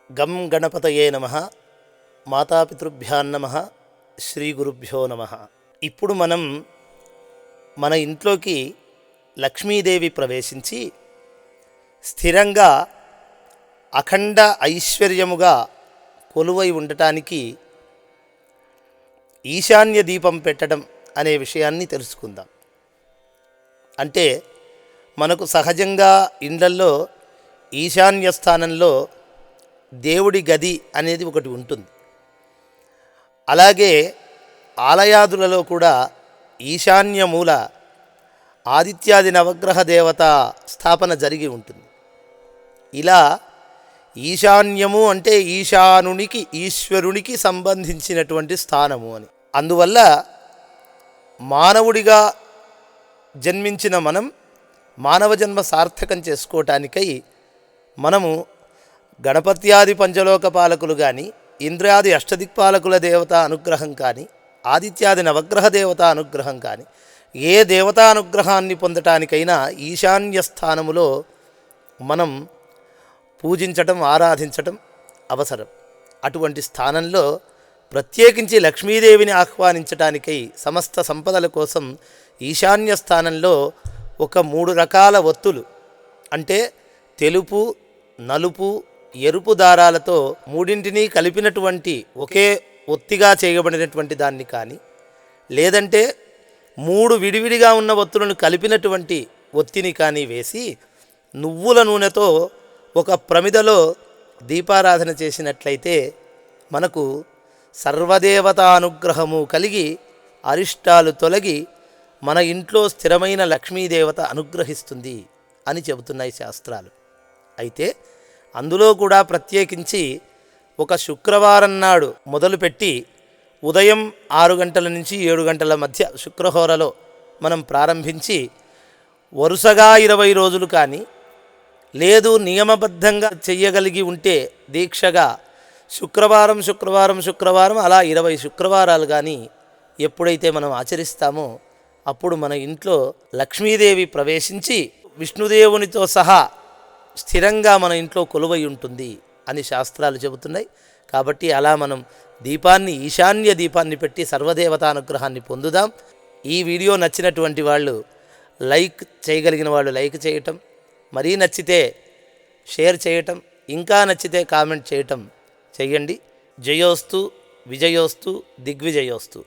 గం గణపతయే నమః. మాతాపితృభ్యాన్నమః. శ్రీ గురుభ్యో నమః. ఇప్పుడు మనం మన ఇంట్లోకి లక్ష్మీదేవి ప్రవేశించి స్థిరంగా అఖండ ఐశ్వర్యముగా కొలువై ఉండటానికి ఈశాన్య దీపం పెట్టడం అనే విషయాన్ని తెలుసుకుందాం. అంటే మనకు సహజంగా ఇండ్లల్లో ఈశాన్య స్థానంలో దేవుడి గది అనేది ఒకటి ఉంటుంది. అలాగే ఆలయాదులలో కూడా ఈశాన్య మూల ఆదిత్యాది నవగ్రహ దేవత స్థాపన జరిగి ఉంటుంది. ఇలా ఈశాన్యము అంటే ఈశానునికి ఈశ్వరునికి సంబంధించినటువంటి స్థానము అని. అందువల్ల మానవుడిగా జన్మించిన మనం మానవ జన్మ సార్థకం చేసుకోవటానికై మనము గణపత్యాది పంచలోక పాలకులు కానీ, ఇంద్రాది అష్టదిక్పాలకుల దేవత అనుగ్రహం కానీ, ఆదిత్యాది నవగ్రహ దేవత అనుగ్రహం కానీ, ఏ దేవతా అనుగ్రహాన్ని పొందటానికైనా ఈశాన్య స్థానములో మనం పూజించటం, ఆరాధించటం అవసరం. అటువంటి స్థానంలో ప్రత్యేకించి లక్ష్మీదేవిని ఆహ్వానించటానికై సమస్త సంపదల కోసం ఈశాన్య స్థానంలో ఒక 3 రకాల ఒత్తులు, అంటే తెలుపు, నలుపు, ఎరుపు దారాలతో మూడింటిని కలిపినటువంటి ఒకే ఒత్తిగా చేయబడినటువంటి దాన్ని కానీ, లేదంటే 3 విడివిడిగా ఉన్న ఒత్తులను కలిపినటువంటి ఒత్తిని కానీ వేసి నువ్వుల నూనెతో ఒక ప్రమిదలో దీపారాధన చేసినట్లయితే మనకు సర్వదేవతానుగ్రహము కలిగి అరిష్టాలు తొలగి మన ఇంట్లో స్థిరమైన లక్ష్మీదేవత అనుగ్రహిస్తుంది అని చెబుతున్నాయి శాస్త్రాలు. అయితే అందులో కూడా ప్రత్యేకించి ఒక శుక్రవారం నాడు మొదలుపెట్టి ఉదయం 6 గంటల నుంచి 7 గంటల మధ్య శుక్రహోరలో మనం ప్రారంభించి వరుసగా 20 రోజులు కానీ, లేదు నియమబద్ధంగా చెయ్యగలిగి ఉంటే దీక్షగా శుక్రవారం అలా 20 శుక్రవారాలు కానీ ఎప్పుడైతే మనం ఆచరిస్తామో అప్పుడు మన ఇంట్లో లక్ష్మీదేవి ప్రవేశించి విష్ణుదేవునితో సహా స్థిరంగా మన ఇంట్లో కొలువై ఉంటుంది అని శాస్త్రాలు చెబుతున్నాయి. కాబట్టి అలా మనం దీపాన్ని, ఈశాన్య దీపాన్ని పెట్టి సర్వదేవతానుగ్రహాన్ని పొందుదాం. ఈ వీడియో నచ్చినటువంటి వాళ్ళు లైక్ చేయగలిగిన వాళ్ళు లైక్ చేయటం, మరీ నచ్చితే షేర్ చేయటం, ఇంకా నచ్చితే కామెంట్ చేయటం చెయ్యండి. జయోస్తు, విజయోస్తు, దిగ్విజయోస్తు.